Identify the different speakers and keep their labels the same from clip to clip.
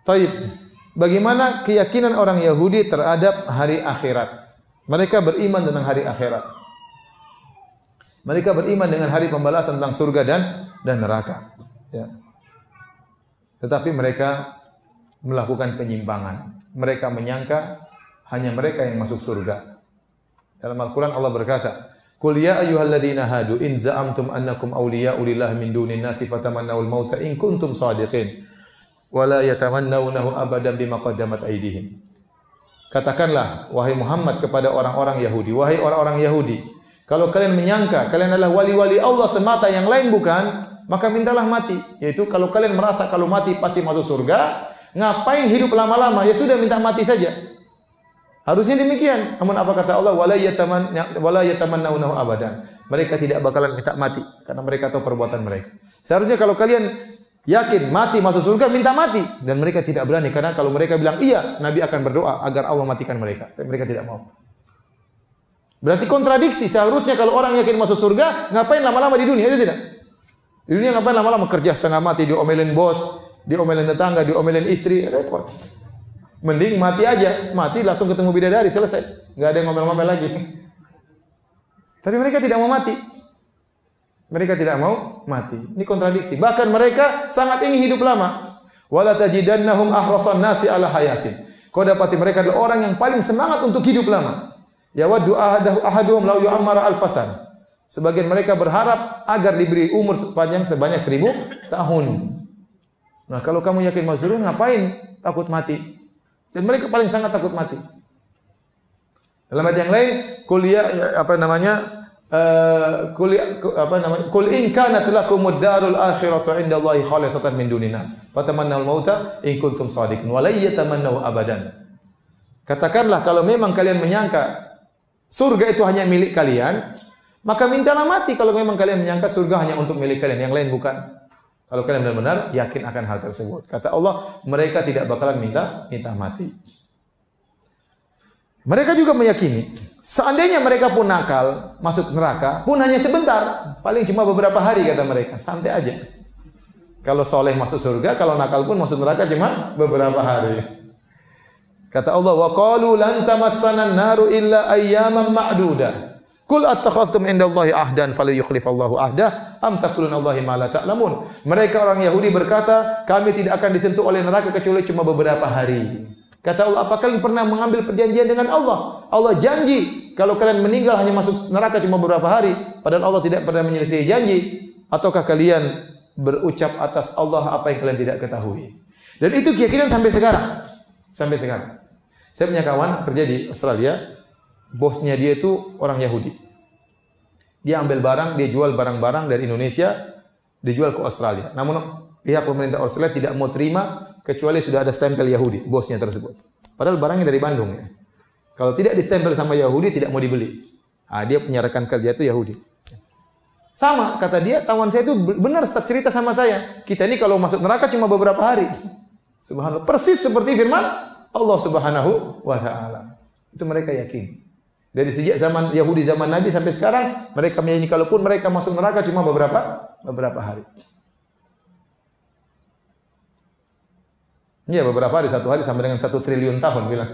Speaker 1: Taib. Bagaimana keyakinan orang Yahudi terhadap hari akhirat? Mereka beriman tentang hari akhirat. Mereka beriman dengan hari pembalasan tentang surga dan neraka. Ya. Tetapi mereka melakukan penyimpangan. Mereka menyangka hanya mereka yang masuk surga. Dalam Al-Quran Allah berkata, "Qul ya ayyuhalladzina hadu in za'amtum annakum awliya'u lillahi min dunin nasi fatamannawul mauta in kuntum shadiqin wa la yatamannawnahu abadan bima qaddamat aydihim." Katakanlah wahai Muhammad kepada orang-orang Yahudi, wahai orang-orang Yahudi, kalau kalian menyangka kalian adalah wali-wali Allah semata yang lain bukan, maka mintalah mati. Yaitu kalau kalian merasa kalau mati pasti masuk surga, ngapain hidup lama-lama? Ya sudah minta mati saja. Harusnya demikian. Namun apa kata Allah? Wala yatamannawnahu abadan. Mereka tidak bakalan minta mati karena mereka tahu perbuatan mereka. Seharusnya kalau kalian yakin mati masuk surga, minta mati. Dan mereka tidak berani karena kalau mereka bilang iya, Nabi akan berdoa agar Allah matikan mereka. Dan mereka tidak mau. Berarti kontradiksi. Seharusnya kalau orang yakin masuk surga, ngapain lama-lama di dunia? Itu tidak. Di dunia ngapain lama-lama kerja setengah mati, diomelin bos, diomelin tetangga, diomelin istri, repot. Mending mati aja, mati langsung ketemu bidadari, selesai. Enggak ada yang ngomel-ngomel lagi. Tapi mereka tidak mau mati. Mereka tidak mau mati. Ini kontradiksi. Bahkan mereka sangat ingin hidup lama. Wala tajidannahum ahrasan nasi ala hayatin. Kau dapati mereka adalah orang yang paling semangat untuk hidup lama. Ya waddu ahaduhum law yu'ammara alfasan. Sebagian mereka berharap agar diberi umur sebanyak 1000 tahun. Nah, kalau kamu yakin masuk surga, ngapain takut mati? Dan mereka paling sangat takut mati. Dalam ayat yang lain, qul in kanat lakumud darul akhiratu indallahi khalisatan min dunin nas fatamannawul mauta in kuntum shadiqin wa la yatamannaw abadan. Katakanlah kalau memang kalian menyangka surga itu hanya milik kalian, maka mintalah mati kalau memang kalian menyangka surga hanya untuk milik kalian, yang lain bukan. Kalau kalian benar-benar yakin akan hal tersebut. Kata Allah, mereka tidak bakalan minta mati. Mereka juga meyakini, seandainya mereka pun nakal, masuk neraka, pun hanya sebentar. Paling cuma beberapa hari kata mereka. Santai aja. Kalau soleh masuk surga, kalau nakal pun masuk neraka cuma beberapa hari. Kata Allah, wa qalu lan tamassana an-naru illa ayyaman ma'dudah. Qul attakhadhtum indallahi ahdan falyukhlifallahu ahdah am taquluna Allahi ma la ta'lamun. Mereka orang Yahudi berkata, kami tidak akan disentuh oleh neraka kecuali cuma beberapa hari. Kata Allah, apakah kalian pernah mengambil perjanjian dengan Allah? Allah janji kalau kalian meninggal hanya masuk neraka cuma beberapa hari, padahal Allah tidak pernah menyelesaikan janji. Ataukah kalian berucap atas Allah apa yang kalian tidak ketahui? Dan itu keyakinan sampai sekarang. Sampai sekarang. Saya punya kawan kerja di Australia. Bosnya dia itu orang Yahudi. Dia ambil barang, dia jual barang-barang dari Indonesia, dijual ke Australia. Namun pihak pemerintah Australia tidak mau terima kecuali sudah ada stempel Yahudi, bosnya tersebut. Padahal barangnya dari Bandung. Ya. Kalau tidak distempel sama Yahudi, tidak mau dibeli. Nah, dia punya rekan kerja itu Yahudi. Sama, kata dia, kawan saya itu benar cerita sama saya. Kita ini kalau masuk neraka cuma beberapa hari. Subhanallah. Persis seperti firman Allah Subhanahu wa Ta'ala. Itu mereka yakin. Dari sejak zaman Yahudi zaman Nabi sampai sekarang mereka meyakini kalaupun mereka masuk neraka cuma beberapa hari. Iya, beberapa hari, satu hari sama dengan 1 triliun tahun bilang.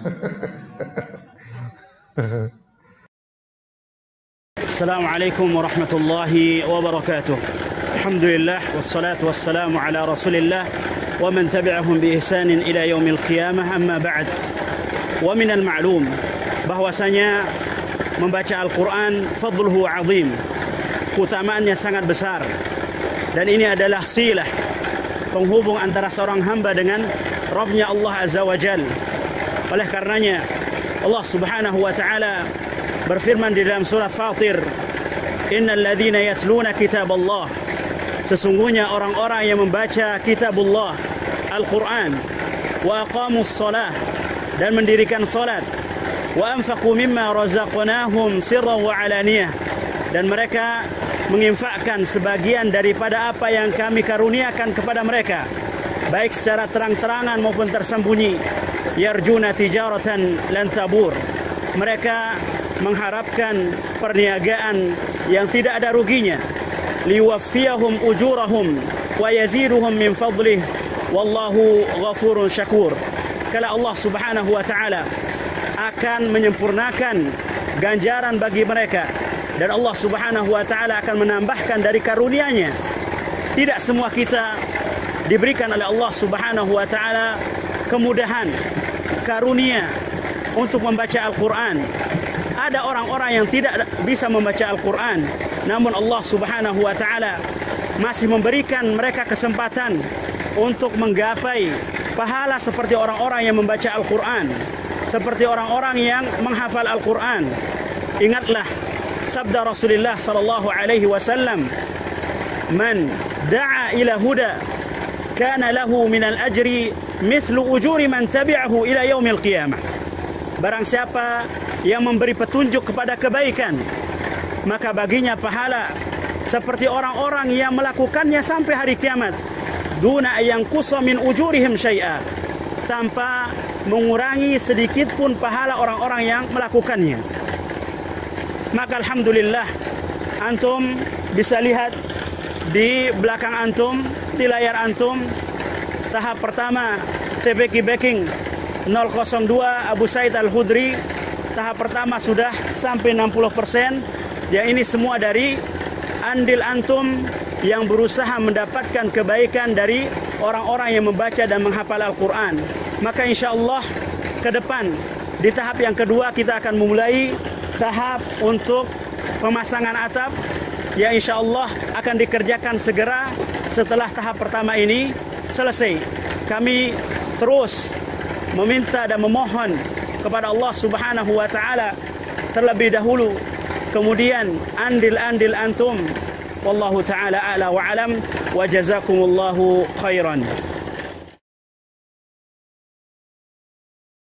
Speaker 2: Assalamualaikum warahmatullahi wabarakatuh. Alhamdulillah wassalatu wassalamu ala Rasulillah wa man tabi'ahum bi ihsanin ila yaumil qiyamah, amma ba'd. Wa minal ma'lum bahwasanya membaca Al-Quran fadluhu azim, keutamaannya sangat besar, dan ini adalah silah penghubung antara seorang hamba dengan Rabbnya Allah Azza wa Jal. Oleh karenanya Allah Subhanahu wa Ta'ala berfirman di dalam surat Fatir, innal ladzina yatluna kitaballah, sesungguhnya orang-orang yang membaca kitabullah Al-Quran, wa aqamus shalah, dan mendirikan salat, wa anfaqu mimma razaqnahum sirran wa alaniyah, dan mereka menginfakkan sebagian daripada apa yang kami karuniakan kepada mereka, baik secara terang-terangan maupun tersembunyi. Yarjuna tijaratan lan tabur, mereka mengharapkan perniagaan yang tidak ada ruginya. Liwaffiyahum ujurahum wa yaziduhum min fadlih wallahu ghafurun syakur. Kala Allah Subhanahu wa taala akan menyempurnakan ganjaran bagi mereka, dan Allah Subhanahu wa taala akan menambahkan dari karunia-Nya. Tidak semua kita diberikan oleh Allah Subhanahu wa taala kemudahan, karunia untuk membaca Al-Qur'an. Ada orang-orang yang tidak bisa membaca Al-Qur'an, namun Allah Subhanahu wa taala masih memberikan mereka kesempatan untuk menggapai pahala seperti orang-orang yang membaca Al-Qur'an, seperti orang-orang yang menghafal Al-Qur'an. Ingatlah sabda Rasulullah sallallahu alaihi wasallam, "Man da'a ila huda kana lahu minal ajri mithlu ujuri man tabi'ahu ila yaumil qiyamah." Barang siapa yang memberi petunjuk kepada kebaikan, maka baginya pahala seperti orang-orang yang melakukannya sampai hari kiamat, duna yanqusa min ujurihim syai'a, tanpa mengurangi sedikit pun pahala orang-orang yang melakukannya. Maka alhamdulillah, antum bisa lihat di belakang antum, di layar antum, tahap pertama TBK Backing 002 Abu Said Al-Khudri. Tahap pertama sudah sampai 60%. Yang ini semua dari andil antum yang berusaha mendapatkan kebaikan dari orang-orang yang membaca dan menghafal Al-Quran. Maka insya Allah ke depan di tahap yang kedua kita akan memulai tahap untuk pemasangan atap, yang insya Allah akan dikerjakan segera setelah tahap pertama ini selesai. Kami terus meminta dan memohon kepada Allah Subhanahu wa taala terlebih dahulu, kemudian andil-andil antum. Wallahu taala a'la wa alam, wa jazakumullahu khairan.